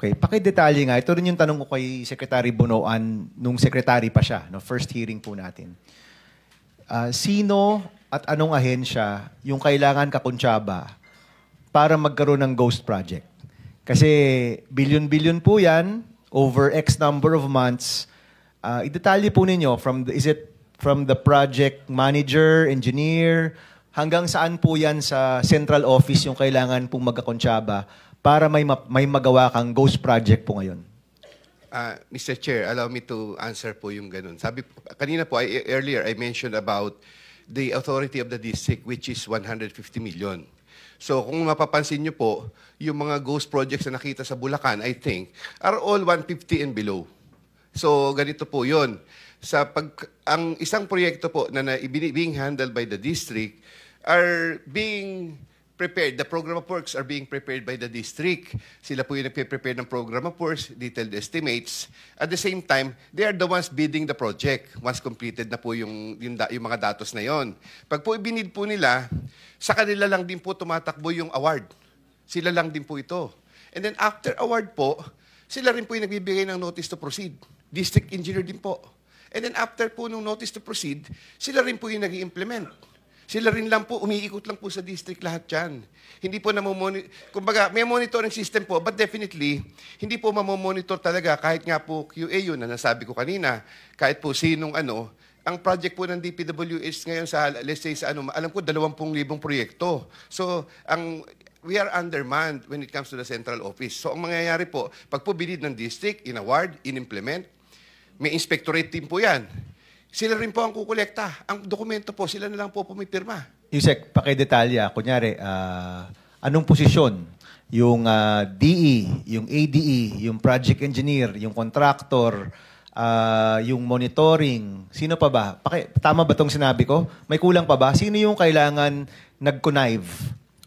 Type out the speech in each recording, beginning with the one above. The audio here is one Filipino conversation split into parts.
Okay, pakidetalye nga. Ito rin yung tanong ko kay Secretary Bonoan nung secretary pa siya, no, first hearing po natin. Sino at anong ahensya yung kailangan kakuntsaba para magkaroon ng ghost project? Kasi billion-billion po yan, over X number of months. Idetalye po ninyo, is it from the project manager, engineer, hanggang saan po yan sa central office yung kailangan pong magkakuntsaba para may magawa kang ghost project po ngayon? Mr. Chair, allow me to answer po yung ganun. Kanina po, earlier, I mentioned about the authority of the district, which is 150 million. So kung mapapansin nyo po, yung mga ghost projects na nakita sa Bulacan, I think, are all 150 and below. So ganito po yun. Ang isang proyekto po na being handled by the district are being prepared. The program of works are being prepared by the district. Sila po yung nagpe-prepare ng program of works, detailed estimates. At the same time, they are the ones bidding the project once completed na po yung mga datos na yon. Pag po ibinid po nila, sa kanila lang din po tumatakbo yung award. Sila lang din po ito. And then after award po, sila rin po yung nagbibigay ng notice to proceed. District engineer din po. And then after po nung notice to proceed, sila rin po yung nag-i-implement. Sila rin lang po, umiikot lang po sa district lahat yan. Hindi po kumbaga, may monitoring system po, but definitely, hindi po mamomonitor talaga kahit nga po QA yun na nasabi ko kanina, kahit po sinong ang project po ng DPWH ngayon sa, let's say sa alam ko 20,000 proyekto. So, we are undermanned when it comes to the central office. So, ang mangyayari po, pag po binid ng district, in-award, in-implement, may inspectorate team po yan. Sila rin po ang kukolekta. Ang dokumento po, sila na lang po pumipirma. Yusek, pakidetalya. Kunyari, anong posisyon? Yung DE, yung ADE, yung project engineer, yung contractor, yung monitoring. Sino pa ba? Tama ba itong sinabi ko? May kulang pa ba? Sino yung kailangan nag-connive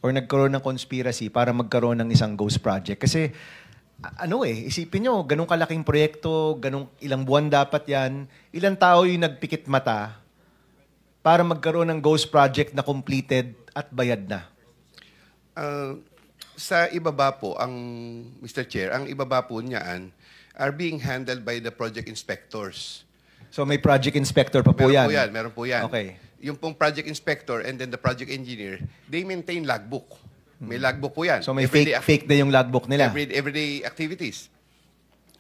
or nagkaroon ng conspiracy para magkaroon ng isang ghost project? Kasi isipin nyo, ganun kalaking proyekto, ganun ilang buwan dapat yan, ilang tao yung nagpikit mata para magkaroon ng ghost project na completed at bayad na? Sa ibaba po, Mr. Chair, ang ibaba po niyaan are being handled by the project inspectors. So may project inspector pa po yan? Meron po yan. Okay. Yung pong project inspector and then the project engineer, they maintain logbook. May logbook po yan. So may fake na yung logbook nila? Everyday activities.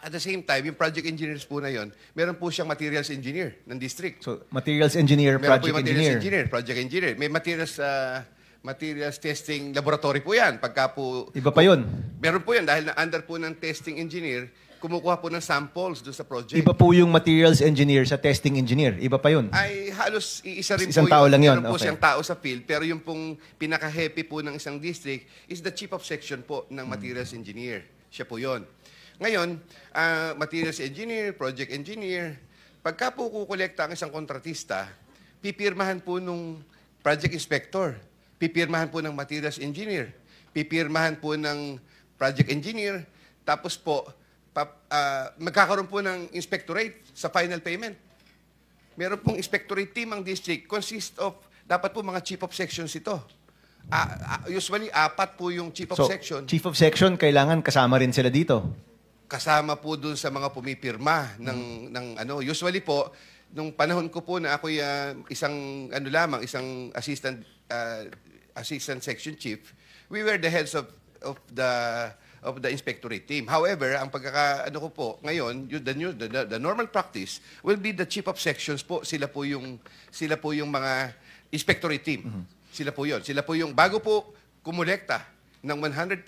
At the same time, yung project engineers po na yon, meron po siyang materials engineer ng district. So materials engineer, meron project po yung engineer. Project engineer. May materials testing laboratory po yan. Pagka po... Iba pa yun? Meron po yan dahil na under po ng testing engineer, kumukuha po ng samples doon sa project. Iba po yung materials engineer sa testing engineer. Iba pa yun? Ay, halos isa rin isang po tao lang yun. Meron po siyang tao sa field. Pero yung pong pinaka-happy po ng isang district is the chief of section po ng materials engineer. Siya po yun. Ngayon, materials engineer, project engineer, pagka po kukolekta ang isang kontratista, pipirmahan po nung project inspector, pipirmahan po ng materials engineer, pipirmahan po ng project engineer, tapos po, magkakaroon po ng inspectorate sa final payment. Meron pong inspectorate team ang district, consist of, dapat po mga chief of sections ito. Usually, 4 po yung chief of section. Chief of section, kailangan kasama rin sila dito? Kasama po dun sa mga pumipirma usually po, nung panahon ko po na ako'y isang assistant section chief, we were the heads of the inspectorate team. However, ang ko po ngayon, the normal practice will be the chief of sections po. Sila po yung mga inspectorate team. Sila po yun. Sila po yung bago po kumolekta ng 100%,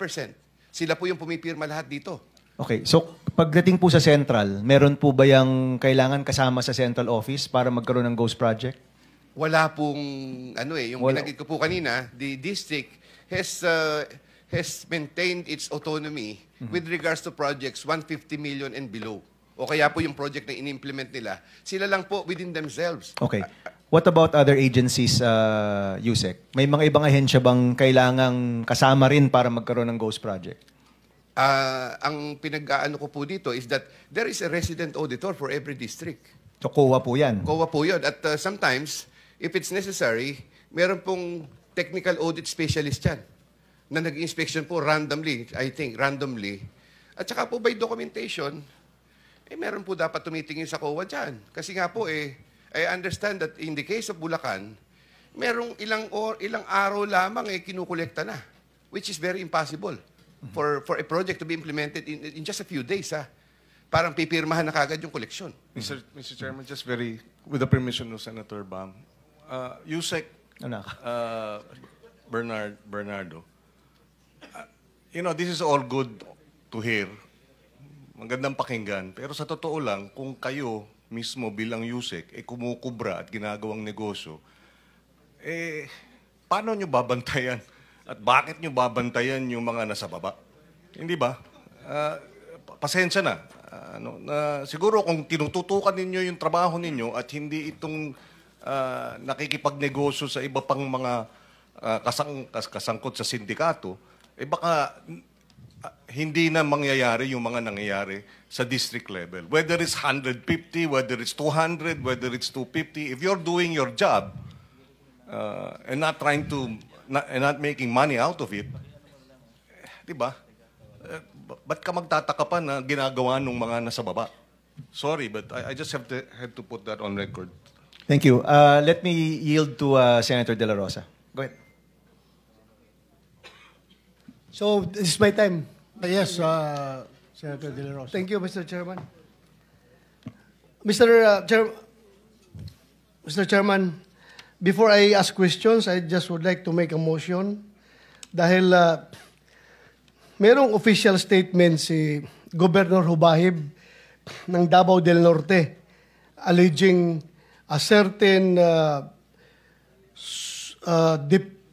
sila po yung pumipirma lahat dito. Okay. So, pagdating po sa central, meron po ba yung kailangan kasama sa central office para magkaroon ng ghost project? Wala pong yung binanggit ko po kanina, the district has maintained its autonomy with regards to projects 150 million and below. O kaya po yung project na in-implement nila, sila lang po within themselves. Okay. What about other agencies, Yusek? May mga ibang ahensya bang kailangang kasama rin para magkaroon ng ghost project? Ang pinag-aano ko po dito is that there is a resident auditor for every district. So, COA po yan? COA po yun. At sometimes, if it's necessary, meron pong technical audit specialist yan na nag-inspection po randomly, At saka po by documentation, meron po dapat tumitingin sa COA dyan. Kasi nga po I understand that in the case of Bulacan, merong ilang araw lamang kinukolekta na, which is very impossible for a project to be implemented in just a few days. Parang pipirmahan na kagad yung koleksyon. Mr. Chairman, just with the permission of Senator Bam, Yusek Bernardo, this is all good to hear. Magandang pakinggan. Pero sa totoo lang, kung kayo mismo bilang Yusek, kumukubra at ginagawang negosyo, paano nyo babantayan? At bakit nyo babantayan yung mga nasa baba? Hindi ba? Pasensya na. Siguro kung tinututukan ninyo yung trabaho ninyo at hindi itong nakikipagnegosyo sa iba pang mga kasangkot sa sindikato, baka hindi na mangyayari yung mga nangyayari sa district level. Whether it's 150, whether it's 200, whether it's 250, if you're doing your job and not trying to, and not making money out of it, di ba? Ba't ka magtataka pa na ginagawa ng mga nasa baba? Sorry, but I just have to put that on record. Thank you. Let me yield to Senator De La Rosa. Go ahead. So, this is my time. Yes, Senator De La Rosa. Thank you, Mr. Chairman. Mr. Chairman, before I ask questions, I just would like to make a motion. Dahil merong official statement si Governor Hubahib ng Davao del Norte alleging a certain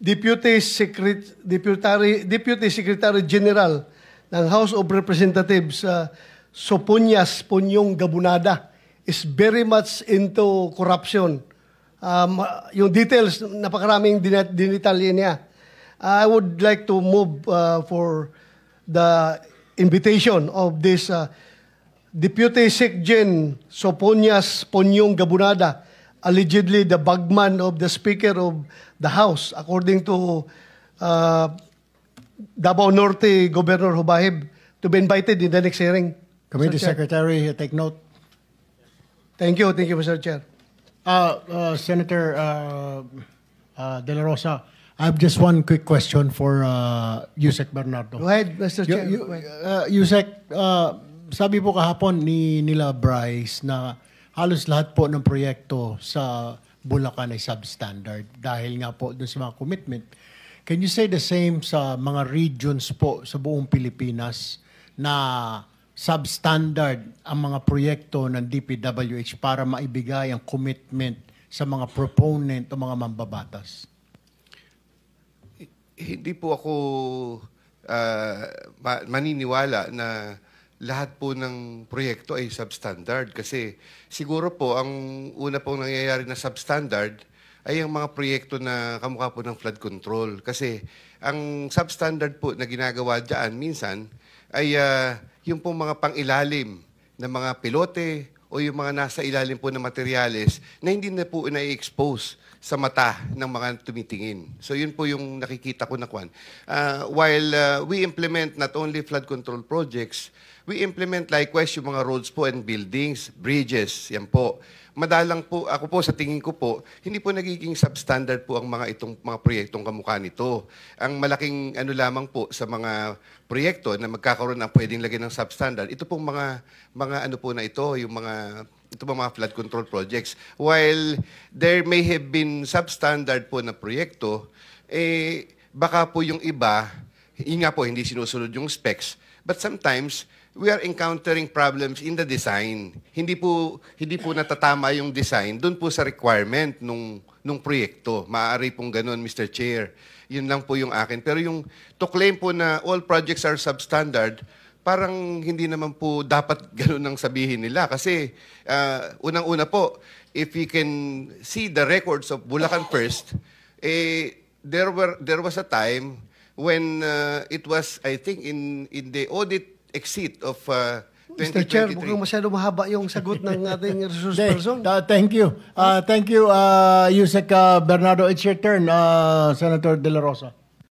Deputy Secretary General ng House of Representatives, Sopunyas Punyong Gabunada, is very much into corruption. Yung details, napakaraming dinitalye niya. I would like to move for the invitation of this Deputy Secgen Sopunyas Punyong Gabunada, allegedly the bagman of the Speaker of the House, according to Davao Norte Governor Hubahib, to be invited in the next hearing. Committee Secretary, take note. Thank you, Mr. Chair. Senator De La Rosa, I have just one quick question for Yusek Bernardo. Go ahead, Mr. Chair. Yusek, sabi po kahapon nila Bryce na halos lahat po ng proyekto sa Bulacan ay substandard dahil nga po dun sa mga commitment. Can you say the same sa mga regions po sa buong Pilipinas na substandard ang mga proyekto ng DPWH para maibigay ang commitment sa mga proponent o mga mambabatas? Hindi po ako maniniwala na lahat po ng proyekto ay substandard kasi siguro po ang una pong nangyayari na substandard ay ang mga proyekto na kamukha po ng flood control. Kasi ang substandard po na ginagawa dyan minsan ay yung pong mga pangilalim na mga pilote o yung mga nasa ilalim po ng materyales na hindi na po na-expose sa mata ng mga tumitingin. So yun po yung nakikita ko na kwan. While we implement not only flood control projects, we implement likewise yung mga roads po and buildings, bridges, yan po. Madalang po, ako po sa tingin ko po, hindi po nagiging substandard po ang itong mga proyektong kamukha nito. Ang malaking lamang po sa mga proyekto na magkakaroon ng pwedeng lagyan ng substandard, ito pong mga ano po na ito, yung ito pong mga flood control projects. While there may have been substandard po na proyekto, baka po yung iba, yun nga po, hindi sinusunod yung specs, but sometimes, we are encountering problems in the design. Hindi po natatama yung design doon po sa requirement nung proyekto. Maaari pong ganun, Mr. Chair. Yun lang po yung akin. Pero yung to claim po na all projects are substandard, parang hindi naman po dapat ganun ang sabihin nila. Kasi unang-una po, if we can see the records of Bulacan First, there was a time when it was, I think, in the audit exit of Mr. Chair, mukhang masyado mahaba yung sagot ng ating resource person. Thank you. Thank you, Yusek Bernardo. It's your turn, Senator De La Rosa.